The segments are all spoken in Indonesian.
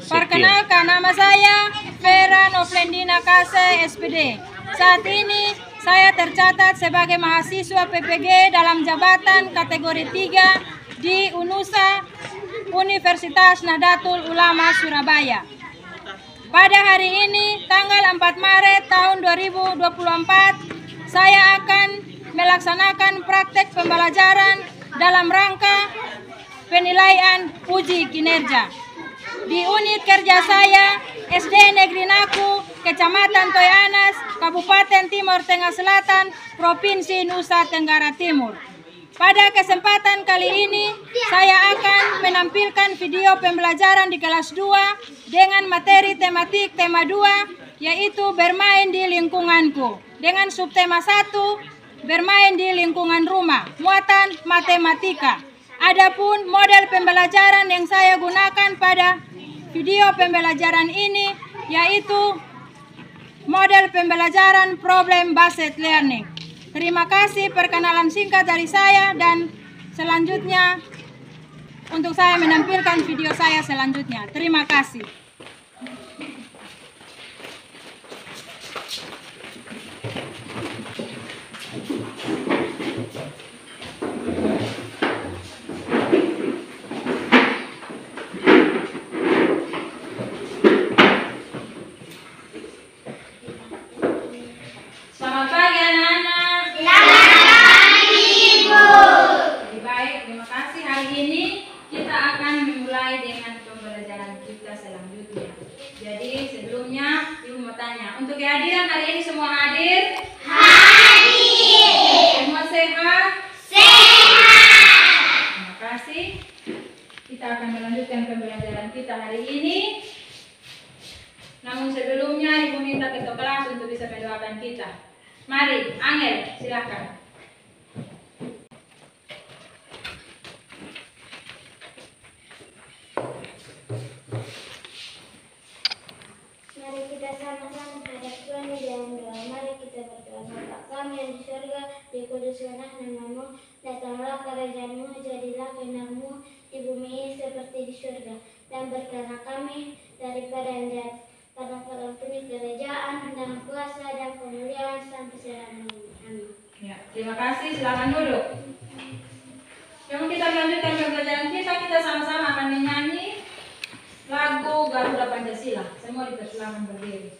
Perkenalkan, nama saya Vera Novlendina Kase, SPD. Saat ini saya tercatat sebagai mahasiswa PPG dalam jabatan kategori 3 di UNUSA, Universitas Nahdlatul Ulama Surabaya. Pada hari ini, tanggal 4 Maret tahun 2024, saya akan melaksanakan praktek pembelajaran dalam rangka penilaian uji kinerja. Di unit kerja saya, SD Negeri Naku, Kecamatan Toyanas, Kabupaten Timur Tengah Selatan, Provinsi Nusa Tenggara Timur. Pada kesempatan kali ini, saya akan menampilkan video pembelajaran di kelas 2 dengan materi tematik tema 2, yaitu bermain di lingkunganku. Dengan subtema 1, bermain di lingkungan rumah, muatan matematika. Adapun model pembelajaran yang saya gunakan pada video pembelajaran ini yaitu model pembelajaran problem based learning. Terima kasih, perkenalan singkat dari saya, dan selanjutnya untuk saya menampilkan video saya selanjutnya. Terima kasih. Selamat pagi anak-anak. Selamat pagi, Ibu. Baik, terima kasih. Hari ini kita akan memulai dengan pembelajaran kita selanjutnya. Jadi sebelumnya Ibu mau tanya, untuk kehadiran hari ini semua hadir? Hadir. Semua sehat? Sehat. Terima kasih. Kita akan melanjutkan pembelajaran kita hari ini. Namun sebelumnya Ibu minta ketua kelas untuk bisa mendoakan kita. Mari, Angel, silakan. Mari kita sama-sama menghadap Tuhan di dalam doa. Mari kita berdoa. Bapa kami yang di surga, dikuduskanlah namamu, datanglah kerajaanmu, jadilah kehendakmu di bumi ini seperti di surga. Dan berkatlah kami daripada yang jahat, karena Engkau punya kerajaan dan kuasa dan kemuliaan sampai selamanya. Amin. Ya, terima kasih. Silakan duduk. Sebelum kita melanjutkan pembelajaran kita, kita sama-sama akan menyanyi lagu Garuda Pancasila. Semua dipersilakan berdiri.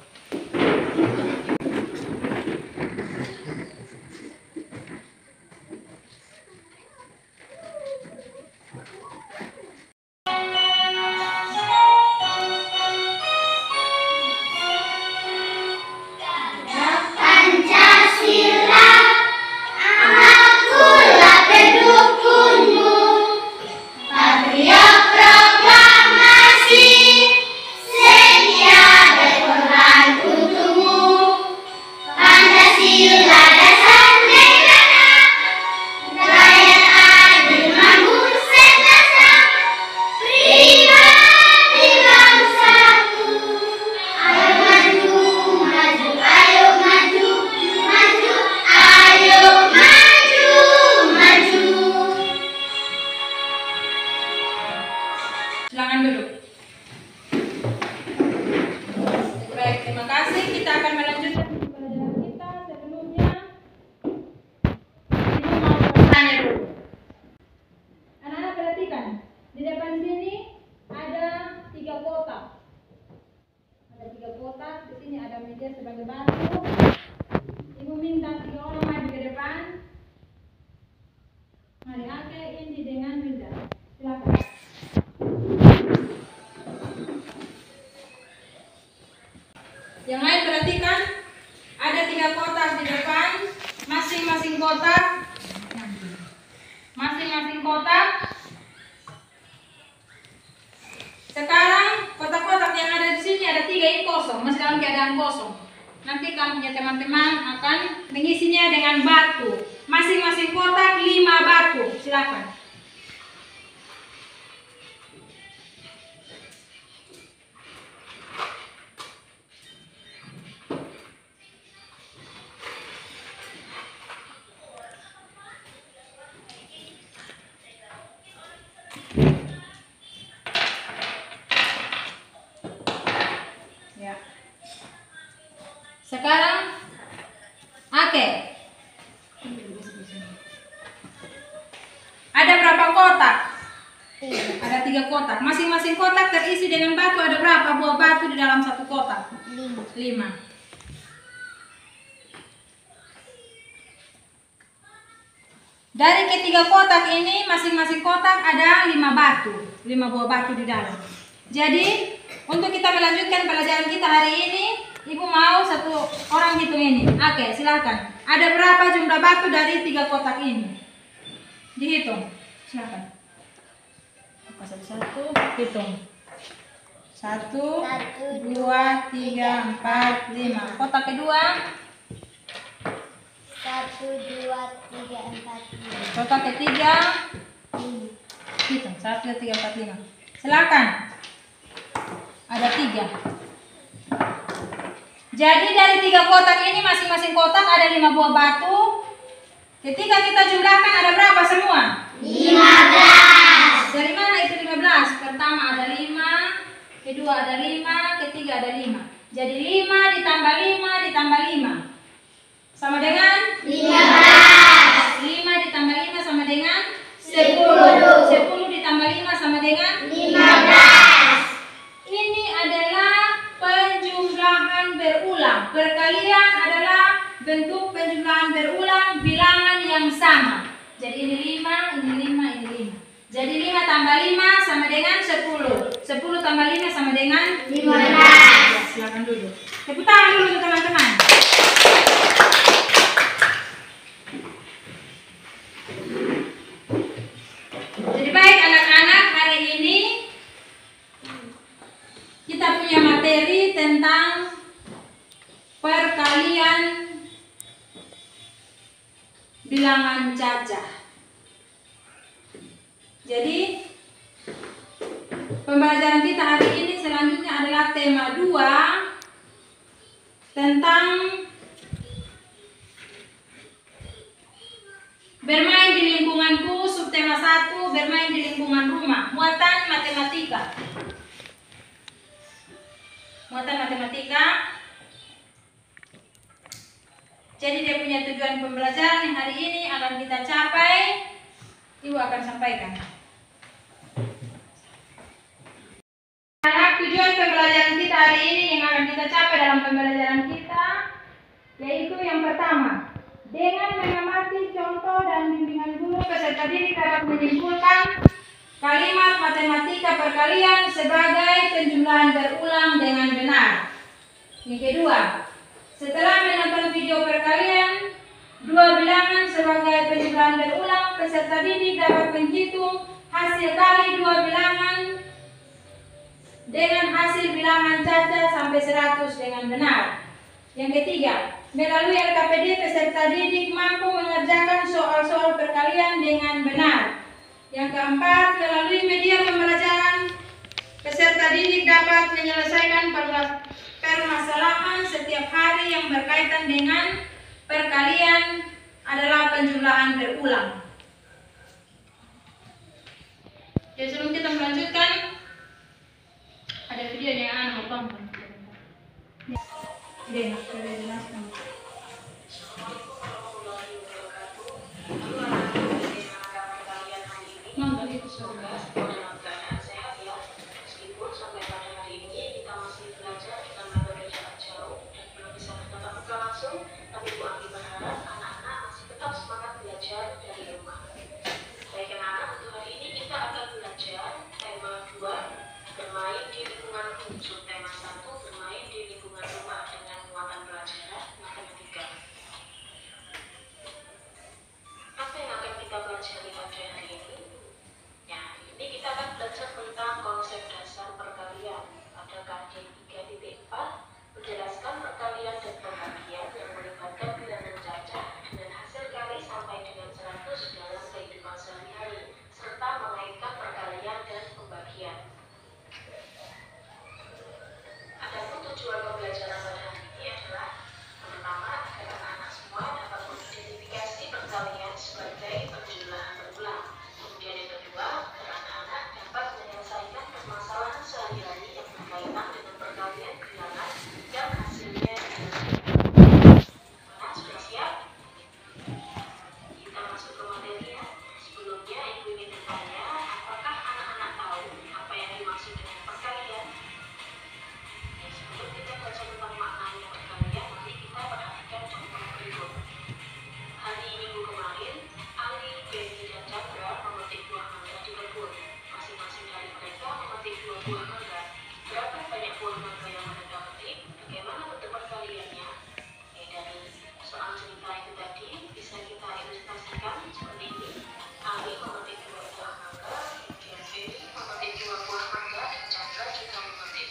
Silakan duduk. Baik, terima kasih. Kita akan melanjutkan pembelajaran kita. Sebelumnya, Ibu mau bertanya dulu. Anak-anak perhatikan, di depan sini ada 3 kotak. Ada 3 kotak. Di sini ada meja sebagai batu. Ibu minta 3 orang maju ke depan. Mari, Ake, Indi dengan Winda. Silakan. Yang lain perhatikan, ada 3 kotak di depan, masing-masing kotak. Sekarang kotak-kotak yang ada di sini ada 3 ini kosong, masih dalam keadaan kosong. Nanti kamu punya teman-teman akan mengisinya dengan batu. Masing-masing kotak 5 batu. Silakan. Sekarang Ake. Ada berapa kotak? Ada 3 kotak. Masing-masing kotak terisi dengan batu. Ada berapa buah batu di dalam satu kotak? 5. Dari ketiga kotak ini, masing-masing kotak ada 5 batu, 5 buah batu di dalam. Jadi, untuk kita melanjutkan pelajaran kita hari ini, Ibu mau satu orang hitung ini. Oke, silakan. Ada berapa jumlah batu dari 3 kotak ini? Dihitung. Silakan. Satu, hitung. 1, 2, 3, 4, 5. Kotak kedua. 1, 2, 3, 4, 5. Kotak ketiga. Hitung. 1, 2, 3, 4, 5. Silakan. Ada 3. Jadi dari 3 kotak ini masing-masing kotak ada 5 buah batu. Ketika kita jumlahkan ada berapa semua? 15. Dari mana itu 15? Pertama ada 5, kedua ada 5, ketiga ada 5. Jadi 5 ditambah 5 ditambah 5 sama dengan 15. 5 ditambah 5 sama dengan 10. 10 ditambah 5 sama dengan 15. Ini adalah penjumlahan berulang. Perkalian adalah bentuk penjumlahan berulang bilangan yang sama. Jadi ini 5, ini 5, ini 5. Jadi 5 tambah 5 sama dengan 10. 10 tambah 5 sama dengan 15. Ya, silakan duduk. Tepuk tangan dulu untuk teman-teman. Jadi baik anak-anak, hari ini kita punya materi tentang perkalian bilangan cacah. Jadi pembelajaran kita hari ini selanjutnya adalah tema 2 tentang bermain di lingkunganku, subtema 1 bermain di lingkungan rumah, muatan matematika. Muatan matematika. Jadi dia punya tujuan pembelajaran yang hari ini akan kita capai. Ibu akan sampaikan. Anak, tujuan pembelajaran kita hari ini yang akan kita capai dalam pembelajaran kita yaitu yang pertama, dengan mengamati contoh dan bimbingan guru, peserta didik dapat menyimpulkan kalimat matematika perkalian sebagai penjumlahan berulang dengan benar. Yang kedua, setelah menonton video perkalian 2 bilangan sebagai penjumlahan berulang, peserta didik dapat menghitung hasil kali 2 bilangan dengan hasil bilangan cacah sampai 100 dengan benar. Yang ketiga, melalui LKPD peserta didik mampu mengerjakan soal-soal perkalian dengan benar. Yang keempat, melalui media pembelajaran peserta didik dapat menyelesaikan permasalahan setiap hari yang berkaitan dengan perkalian adalah penjumlahan berulang. Jadi sebelum kita melanjutkan, ada video yang akan mau tonton. Deh, sudah jelaskan. Nonton itu sudah.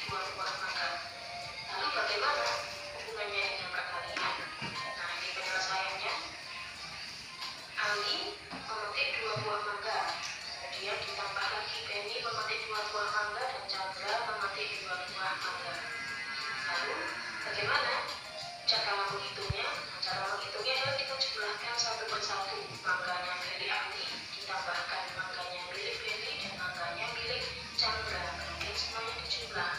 2 buah mangga. Lalu bagaimana hubungannya dengan perkalian? Nah, ini penyelesaiannya. Ali memetik 2 buah mangga, kemudian ditambah lagi Penny memetik 2 buah mangga dan Chandra memetik 2 buah mangga. Lalu bagaimana cara menghitungnya? Cara menghitungnya adalah kita jumlahkan satu persatu. Mangganya milik Ali ditambahkan mangganya milik Penny dan mangganya milik Chandra, kemudian semuanya dijumlah.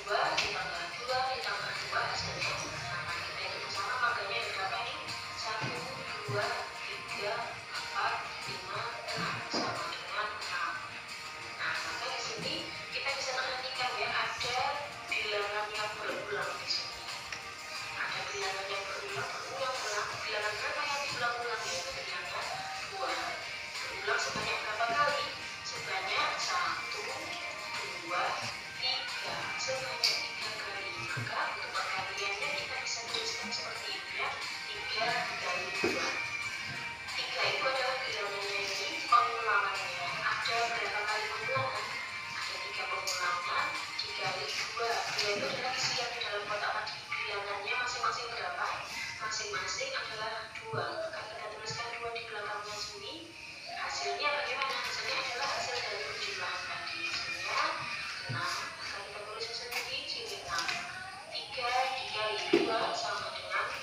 2 ditambah 2 ditambah 2 hasilnya. Nah, kita hitung bersama mangganya ada berapa nih? 1, 2, 3, 4, 5, 6 sama dengan 6. Nah, maka di sini kita bisa perhatikan ya, ada bilangan yang berulang di sini. Ada bilangan yang berulang-ulang. Bilangan berapa yang diulang-ulang? Itu bilangan 2. Berulang sebanyak berapa kali? Sebanyak 1, 2, 3. Sebanyak 3 kali. Maka untuk perkaliannya kita bisa tuliskan seperti ini ya. 3 dikali 2. 3 itu adalah bilangannya ini, pengulangannya. Ada berapa kali pengulangan? Ada 3 pengulangan dikali 2. 2 itu adalah isi yang di dalam kotak tadi. Bilangannya masing-masing berapa? Masing-masing adalah 2. Maka kita tuliskan 2 di belakangnya sini. Hasilnya bagaimana? Hasilnya adalah hasil dari penjumlahan tadi. Hasilnya 6. Maka kita tulis hasilnya di sini 6. 3 dikali 2 sama dengan 6.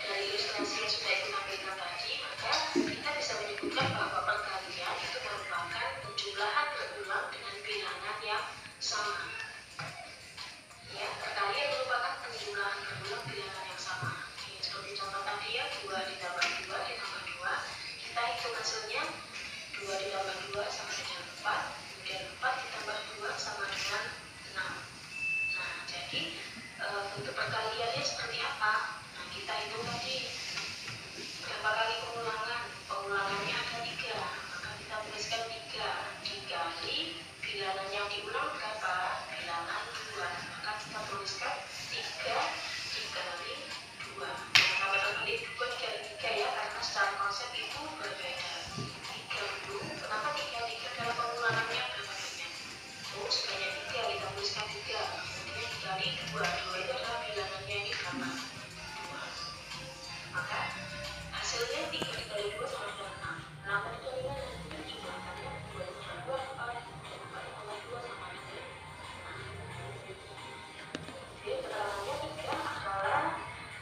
Dari ilustrasi yang sudah ibu tampilkan tadi, maka kita bisa menyebutkan bahwa perkalian itu merupakan penjumlahan berulang dengan bilangan yang sama. Ya, perkalian merupakan penjumlahan berulang bilangan yang sama. Ini seperti contoh tadi ya, 2 ditambah 2 ditambah 2. Kita hitung hasilnya 2 ditambah 2 sama dengan 4. Kemudian 4 ditambah 2 sama dengan 6. Nah, jadi bentuk perkaliannya seperti apa? Nah, kita hitung tadi berapa kali pengulangan. Pengulangannya ada 3. Maka kita tuliskan 3 dikali bilangan yang diulang berapa? Bilangan 2. Maka kita tuliskan 3 dikali 2. Maka berbalik 2 dikali 3 ya, karena secara konsep itu berbeda. 3 dulu. Kenapa 3? 3 adalah pengulangannya berapa banyak? Oh, sebanyak 3. Kita tuliskan 3. Kemudian dikali 2. 2 itu adalah bilangannya ini berapa? 2. Maka hasilnya 3 dikali 2 sama dengan 6. 6 tadi dari mana? Kita jumlahkannya 2 ditambah 2, 4. 4 ditambah 2 sama dengan 6. Jadi keterangannya 3 adalah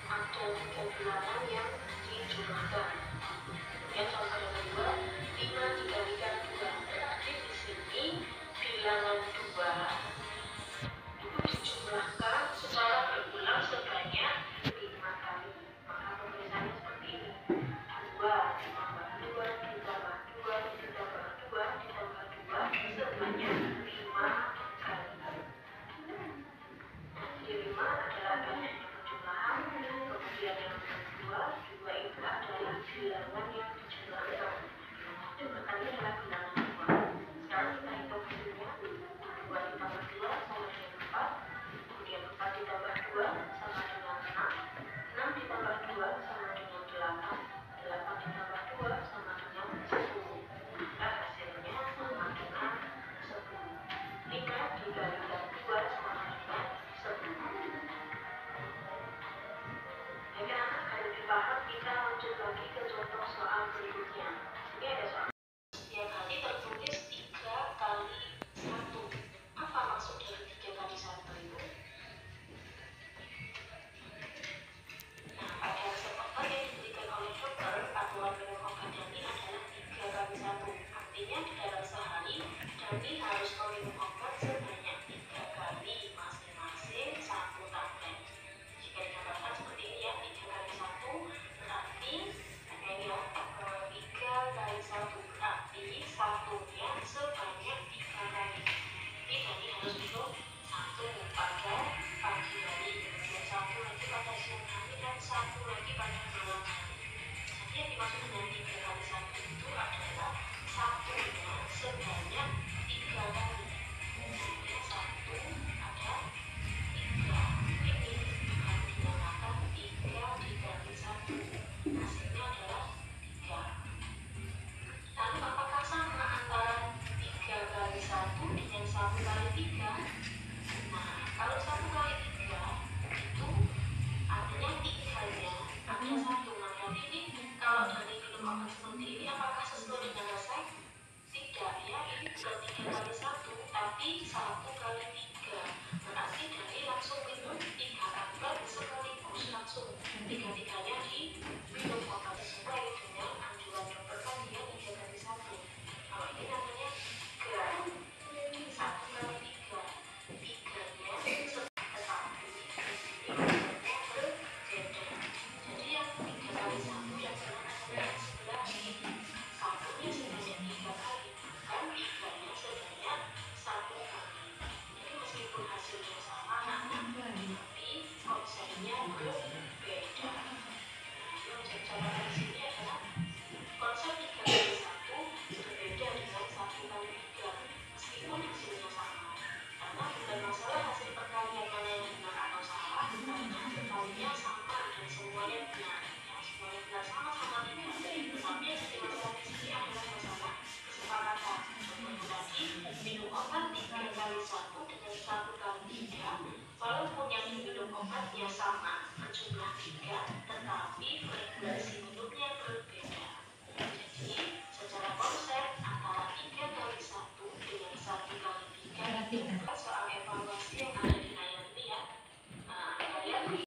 ada 3 bilangan yang dijumlahkan. Kemudian contoh yang kedua, 5 dikalikan 2. Berarti di sini bilangan 2 itu dijumlahkan secara berulang sebanyak 5 kali. Maka tulisannya seperti ini. 2 ditambah 2 ditambah 2 ditambah 2 ditambah 2 sebanyak 5 kali. Jadi 5 adalah banyaknya penjumlahan. Kemudian yang kedua, 2 itu adalah bilangan yang dijumlahkan. Jumlahkannya adalah bilangan 2. Sekarang kita hitung hasilnya. 2 ditambah 2 sama dengan 4. Kemudian 4 ditambah 2 sama dengan 6. 6 ditambah 2 sama dengan 8. 8 ditambah 2 sama dengan 10. Maka hasilnya sama dengan 10. 5 dikalikan 2 sama dengan 10. Jadi anak kalau lebih paham, kita lanjut lagi ke contoh soal berikutnya. Ini ada soal yang tadi tertulis 3 kali 1. Apa maksud dari 3 kali 1 itu? Nah, pada resep yang diberikan oleh dokter, aturan minum obat Dani adalah 3 kali 1. Artinya di dalam sehari, Dani harus meminum obat sebanyak 3 kali, masing-masing 1 tablet. Jika dikatakan seperti ini ya, 3 kali 1 berarti ini ya, 3 kali 1 berarti satunya sebanyak 3 kali. Jadi Dani harus minum 1 pada pagi hari, kemudian 1 lagi pada siang hari, dan 1 lagi pada malam hari. Jadi yang dimaksud dengan 3 kali 1 itu adalah satunya sebanyak 3 kali. 1 dengan 1 kali 3. Nah, kalau 1 kali 3 itu artinya 3-nya ada 1. Nah, berarti ini kalau dari minum obat seperti ini apakah sesuai dengan resep? Tidak ya, ini bukan 3 kali 1 tapi 1 kali 3. Berarti dari langsung minum 3 tablet sekaligus, langsung 3-3-nya diminum obat sesuai dengan anjuran dokter tadi ya, 3 kali 1. Kalau ini namanya 3, 1 kali 3. 3-nya tetapi di sini nomornya berbeda. Jadi yang 3 kali 1 yang benar adalah yang sebelah ini. 1-nya sebanyak 3 kali, bukan 3-nya sebanyak 1 kali. Jadi meskipun hasilnya sama tapi konsepnya berbeda. Yang jadi catatan di sini adalah konsep 3 kali 1 berbeda dengan 1 kali 3 meskipun hasilnya sama. Karena bukan masalah hasil perkalian mana yang benar atau salah, karena perkaliannya sama dan semuanya benar. Ya, semuanya benar sama-sama 3. Tetapi yang jadi masalah di sini adalah masalah kesepakatan. Contohnya tadi minum obat 3 kali 1 dengan 1 kali 3, walaupun yang diminum obatnya sama berjumlah 3, tetapi frekuensi minumnya berbeda. Jadi secara konsep antara 3 kali 1 dengan 1 kali 3 soal evaluasi yang ada di layar ini ya. Nah, kalian ini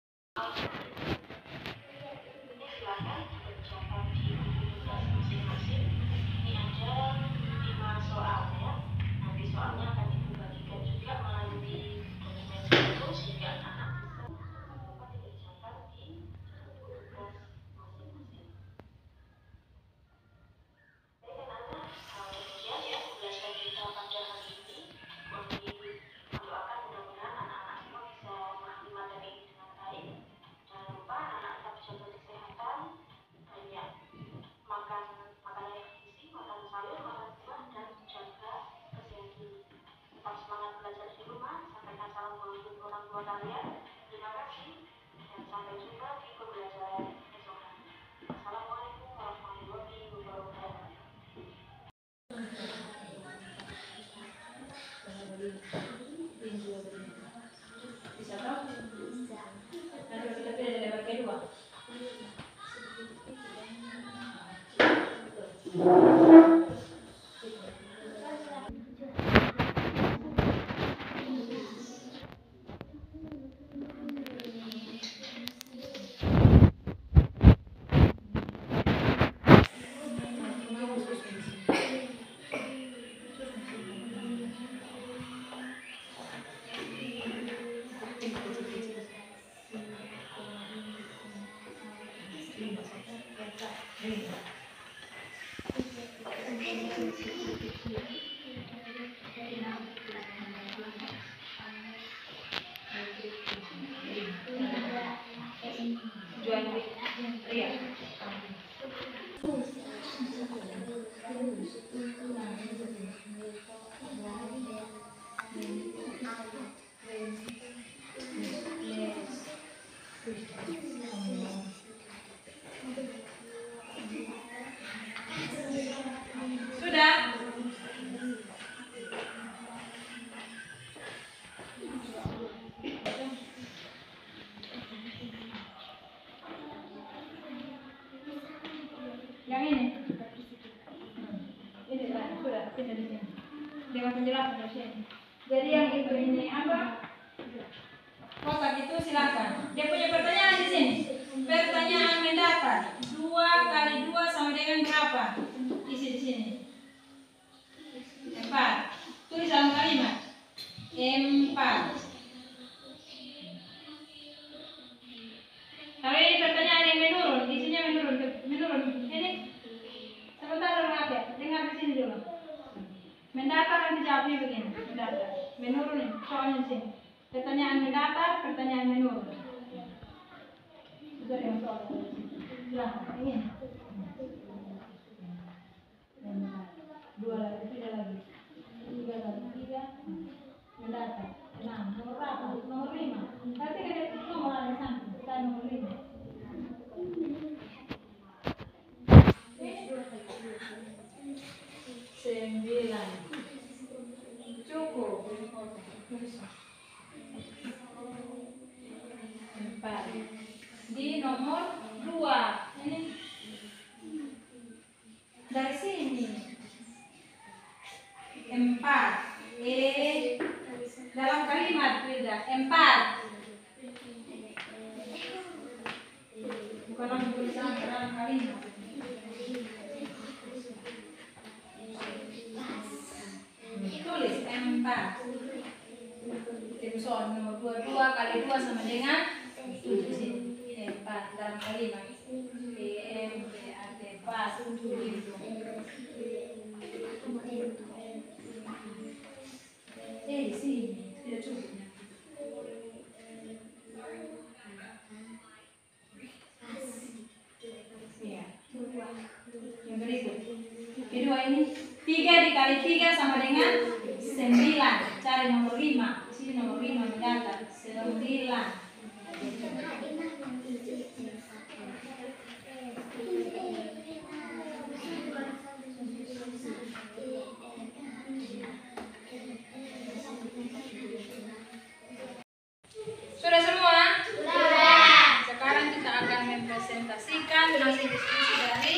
silahkan dikerjakan di buku tugas masing-masing. Ini ada 5 soal ya. Nanti soalnya akan ibu bagikan juga melalui dokumen itu sehingga anak-anak bisa dapat dikerjakan di buku tugas masing-masing. Baik anak-anak, demikian ya pembelajaran kita pada hari ini. Kami mendoakan mudah-mudahan anak-anak semua bisa memahami materi ini dengan baik. Jangan lupa anak-anak tetap jaga kesehatan, banyak makan makanan yang bergizi, makan sayur, makan buah, dan jaga kesehatan. Tetap semangat belajar di rumah. Sampaikan salam untuk orang tua kalian. Terima kasih dan sampai jumpa di pembelajaran esok hari. Assalamualaikum warahmatullahi wabarakatuh. Bisa toh? Nanti kita pilih dari debat kedua. Sudah? Yang ini? Ini lah, sudah, sini di sini. Dengan penjelasan di sini. Jadi yang itu ini apa? Kotak itu silakan. Dia punya pertanyaan di sini. Pertanyaan mendatar. 2 kali 2 sama dengan berapa? Isi di sini. 4. Tulis dalam kalimat. 4. Tapi ini pertanyaan yang menurun. Isinya menurun. Ini sebentar ya. Dengar di sini dulu. Mendatar nanti jawabnya begini. Mendatar. Menurun soalnya di sini. Pertanyaan mendatar, pertanyaan menurun. Itu yang soal. Silahkan. Ini. 2 lagi, 3 lagi. 3 lagi, 3. Mendatar. 6. Nomor berapa? Nomor 5. Tapi ada nomor ada sampai. Kita nomor 5. 4. Di nomor 2 ini dari sini 4 dalam kalimat beda 4 bukan lagi tulisan dalam kalimat. Tulis 4. Timson nomor 2 kali 2 sama dengan 7 sini. Ini 4 dalam kalimat. PMPAT 4 gitu. Di sini tidak cukup. Ya. Yang berikut. Kedua ini 3 dikali 3 sama dengan 9. Cari nomor 5. Di sini nomor 5 mendatar 9. Sudah semua? Sudah. Sekarang kita akan mempresentasikan hasil diskusi dari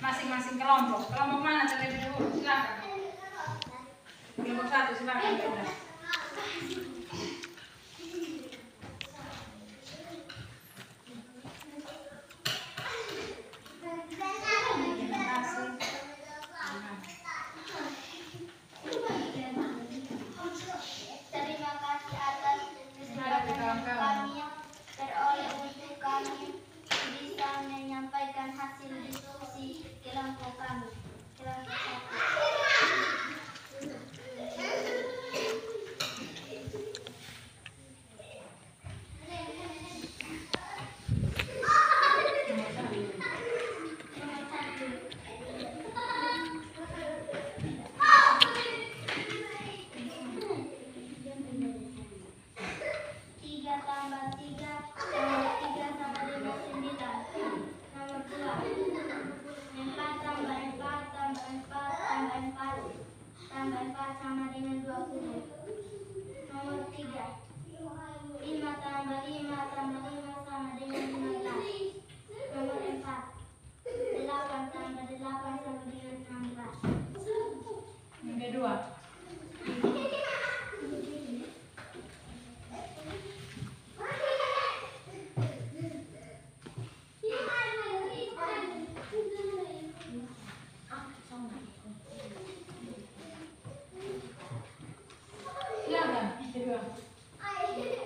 masing-masing kelompok. Kelompok mana terlebih dahulu? Silakan. Kelompok 1 silakan. Terima kasih atas kesempatan kami beroleh untuk kami bisa menyampaikan hasil diskusi kelompok kami. Kelompok 4 sama dengan 20. Nomor 3. 5 tambah 5 tambah 5 sama dengan 15. Nomor 4. 8 tambah 8 sama dengan 16. Yang kedua.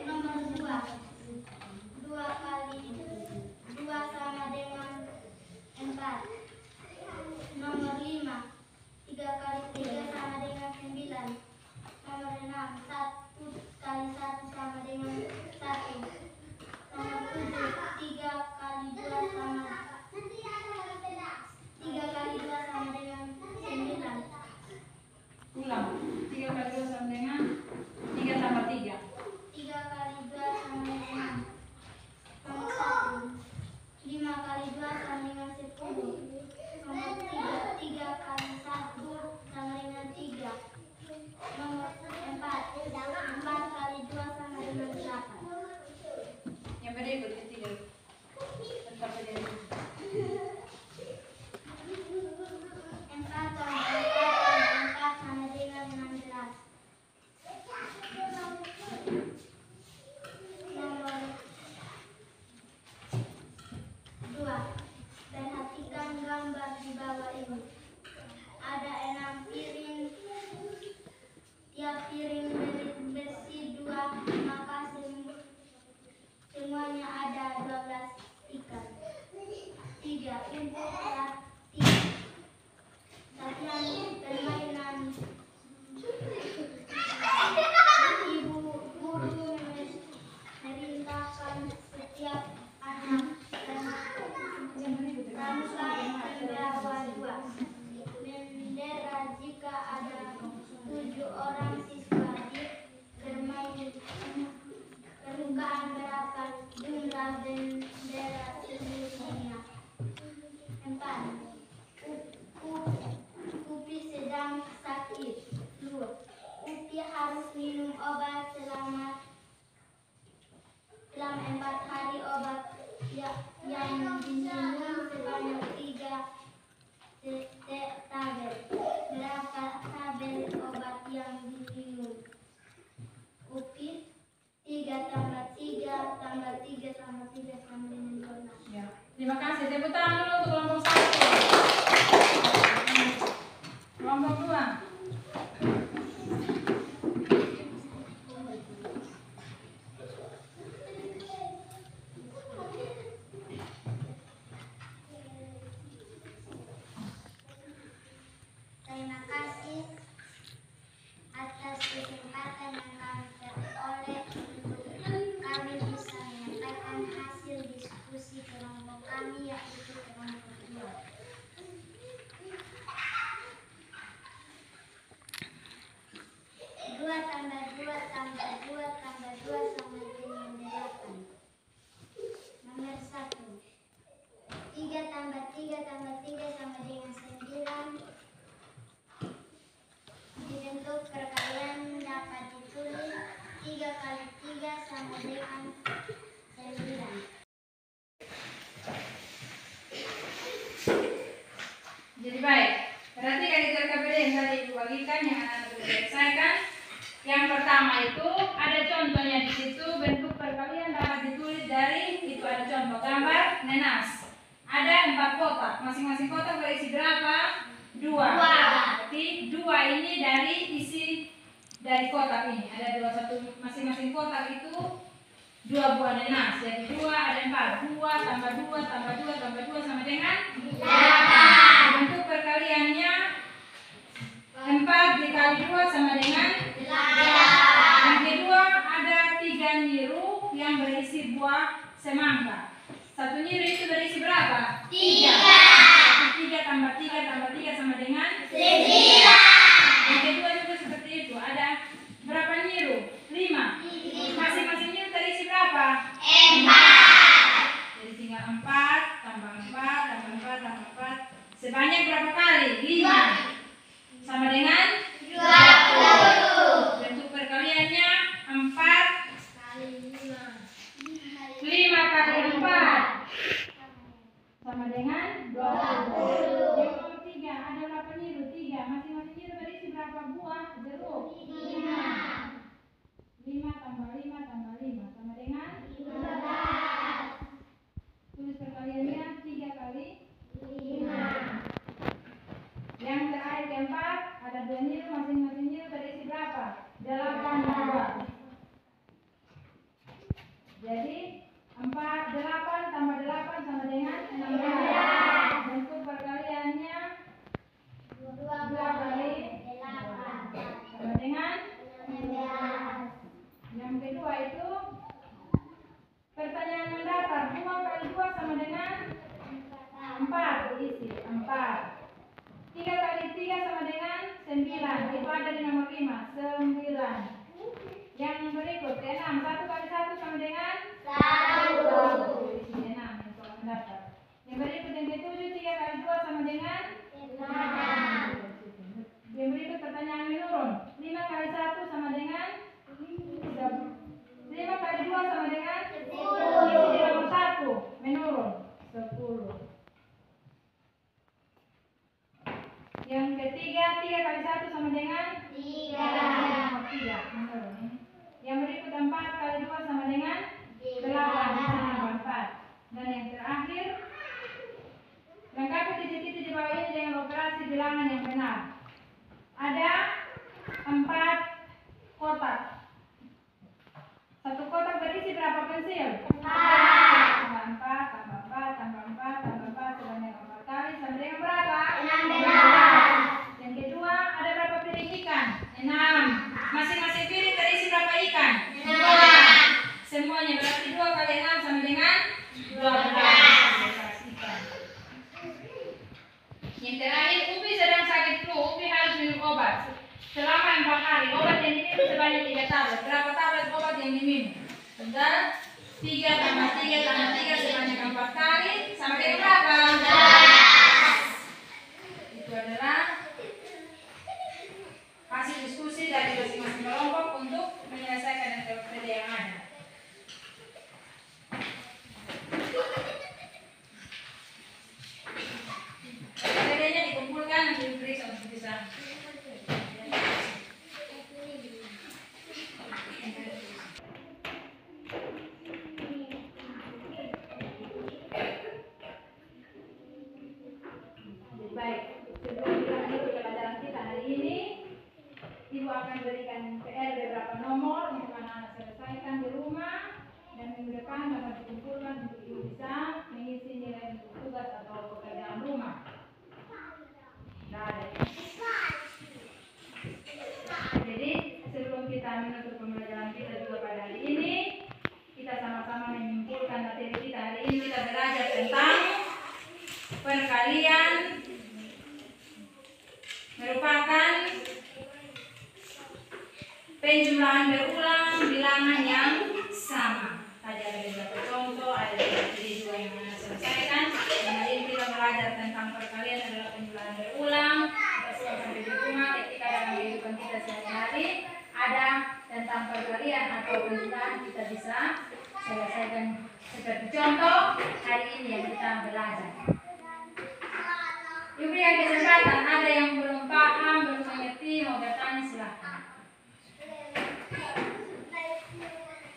Nomor 2. 2 kali 2 sama dengan 4. Nomor 5. 3 kali 3 sama dengan 9. Nomor 6. 1 kali 1 sama dengan 1. Nomor 7. 3 kali 2 sama 3 kali 2 sama dengan 9. Ulang. 3 kali 2 sama dengan 3 tambah 3. 3 kali 2 sama dengan 6. Nomor 1. 5 kali 2 sama dengan 10. Nomor 3. 3 kali 1 sama dengan 3. Nomor 4. 4 kali 2 sama dengan 8. Yang berikut ketiga. Tetap saja. 4 tambah 4 tambah 4 sama dengan 16. UPI 3 tambah 3 tambah 3 tambah 3 sama dengan 12. Ya. Terima kasih. Tepuk tangan dulu untuk kelompok 1. Kelompok 2. Terima kasih atas kesempatan yang kami peroleh untuk kami bisa menyampaikan hasil diskusi kelompok kami, yaitu kelompok 2. 2 tambah 2 tambah 2 tambah 2 sama dengan 8. Nomor 1. 3 tambah 3 tambah 3 sama dengan 9. Dibentuk perkalian dapat ditulis 3 kali 3 sama dengan 9. Jadi baik, perhatikan itu KPD yang tadi Ibu bagikan, yang anak-anak sudah selesaikan. Yang pertama itu ada contohnya di situ, bentuk perkalian dapat ditulis dari, itu ada contoh gambar nenas. Ada 4 kotak, masing-masing kotak berisi berapa? 2. Berarti 2 ini dari isi dari kotak ini. Ada 21, masing-masing kotak itu 2 buah nenas. Jadi 2 ada 4. 2 tambah 2 tambah 2 tambah 2 sama dengan 8. Bentuk perkaliannya 4 dikali 2 sama dengan 8. Yang kedua ada 3 niru yang berisi buah semangka. 1 niru itu berisi berapa? 3. 3 tambah 3 tambah 3 sama dengan 9. Yang kedua juga seperti itu. Ada berapa niru? 5. Masing-masing niru terisi berapa? 4. Jadi tinggal 4 tambah 4 tambah 4 tambah 4. Sebanyak berapa kali? 5. Sama dengan 20. Bentuk perkaliannya 4 kali 5. 5 kali 4 sama dengan 20. Yang nomor 3 ada berapa niru? 3. Masing-masing niru berisi berapa buah jeruk? 5. 5 tambah 5 tambah 5 sama dengan 15. Tulis perkaliannya 3 kali 5. Yang terakhir keempat ada 2 niru, masing-masing niru berisi berapa? 8 buah. Jadi 8 tambah 8 sama dengan 16. Bentuk perkaliannya 2 kali 8 sama dengan 16. Yang kedua itu pertanyaan mendatar. 2 kali 2 sama dengan 4. Isi 4. 3 kali 3 sama dengan 9. Itu ada di nomor 5. 9. Yang berikut 6. 1 kali 1 sama dengan 1. Isi 6. Itu mendatar. Yang berikut yang ketujuh 3 kali 2 sama dengan 6. Yang berikut pertanyaan menurun. 5 kali 1 sama dengan 5 kali 2 sama dengan 10. Isi nomor 1 menurun 10. Yang ketiga 3 kali 1 sama dengan 3 menurun. Yang berikut 4 kali 2 sama dengan 8 4. Dan yang terakhir lengkapi titik-titik di bawah ini dengan operasi bilangan yang benar. Ada 4 kotak. 1 kotak berisi berapa pensil? 4. Tambah 4 tambah 4 tambah 4 tambah 4 sebanyak 4 kali sama dengan berapa? 16. Yang kedua ada berapa piring ikan? 6. Masing-masing piring terisi berapa ikan? 2. Semuanya berarti 2 kali 6 sama dengan 12 ikan. Yang terakhir, Upi sedang sakit flu. Upi harus minum obat selama 4 hari. Obat yang diminum sebanyak 3 tablet. Berapa tablet obat yang diminum? Bentar. 3 tambah 3 tambah 3 sebanyak 4 kali sama dengan berapa? 12. Itu adalah hasil diskusi dari masing-masing kelompok untuk menyelesaikan NTPD yang ada. NTPD-nya dikumpulkan dan diperiksa untuk bisa. akan berikan PR beberapa nomor untuk anak-anak selesaikan di rumah, dan minggu depan dapat dikumpulkan untuk ibu bisa mengisi nilai untuk tugas atau pekerjaan rumah. Jadi sebelum kita menutup pembelajaran kita juga pada hari ini, kita sama-sama menyimpulkan materi kita. Hari ini kita belajar tentang perkalian merupakan penjumlahan berulang bilangan yang sama. Tadi ada beberapa contoh, ada materi juga yang mana selesaikan. Dan hari ini kita belajar tentang perkalian adalah penjumlahan berulang. Kita sampai di rumah ketika dalam kehidupan kita sehari-hari ada tentang perkalian atau penjumlahan kita bisa selesaikan. Seperti contoh hari ini yang kita belajar. Ibu yang kesempatan, ada yang belum paham, belum mengerti, mau bertanya silahkan.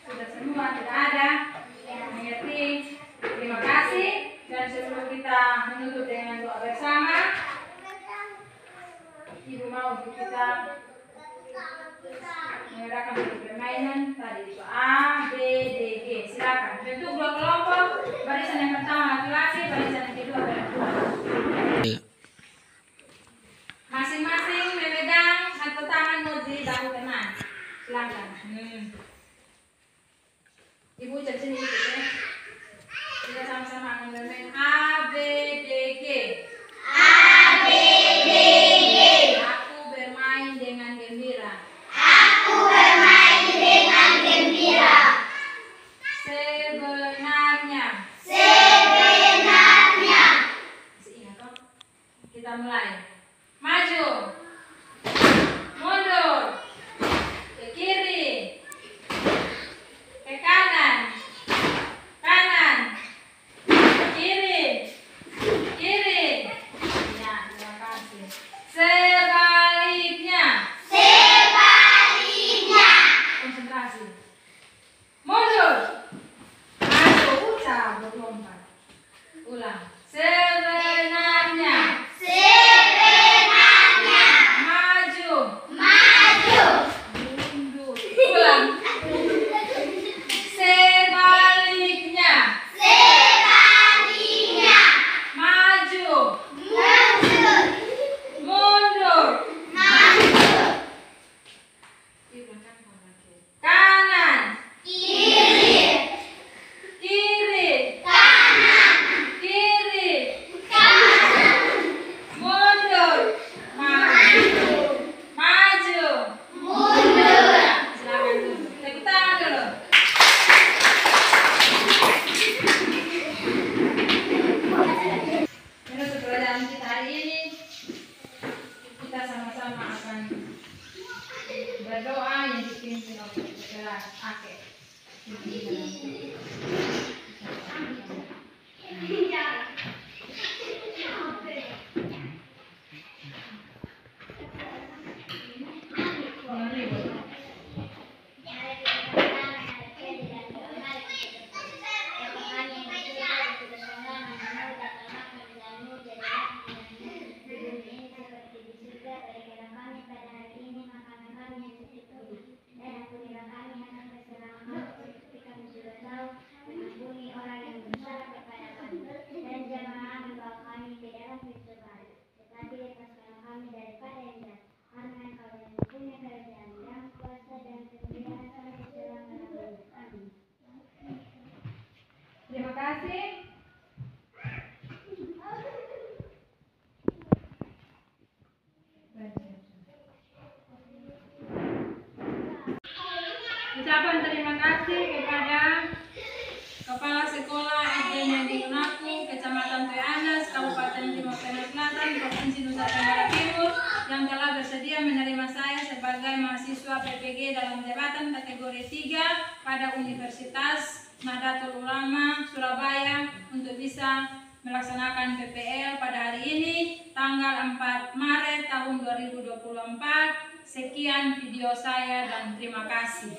Sudah semua, tidak ada yang mengerti. Terima kasih. Dan sebelum kita menutup dengan doa bersama, Ibu mau kita mengadakan permainan tadi itu A, B, D, G. Silakan. Bentuk dua kelompok. Barisan yang pertama laki-laki, barisan yang kedua perempuan. Masing-masing memegang satu tangan di bahu teman. Silakan. Ibu cek sini ikut ya. Kita sama-sama akan bermain A, B, D, G. A, B, D, G. Aku bermain dengan gembira. Aku bermain dengan gembira. Sebenarnya. Sebenarnya. Masih ingat toh? Kita mulai. Maju. Mundur. Ke kiri. Ke kanan. Kanan. Kiri. Kiri. Ya, terima kasih. Sebaliknya. Sebaliknya. Konsentrasi. Mundur. Maju. Berlompat. Ulang. Sebenarnya. Sebenarnya. Maju. Maju. Mundur. Ulang. Sebaliknya. Sebaliknya. Maju. Mundur. Mundur. Maju. Kanan. Kiri. Kiri. Kanan. Kiri. Kanan. Mundur. Maju. Maju. Mundur. Silakan dulu. Tepuk tangan dulu. Menutup pelajaran kita hari ini, kita sama-sama akan berdoa yang dipimpin oleh kelas Ake. Terima kasih. Ucapan terima kasih kepada Kepala Sekolah SD Negeri Lunaku, Kecamatan Tuanas, Kabupaten Timur Tengah Selatan, Provinsi Nusa Tenggara Timur, yang telah bersedia menerima saya sebagai mahasiswa PPG dalam jabatan kategori 3 pada Universitas Nahdlatul Ulama Surabaya untuk bisa melaksanakan PPL pada hari ini tanggal 4 Maret tahun 2024. Sekian video saya dan terima kasih.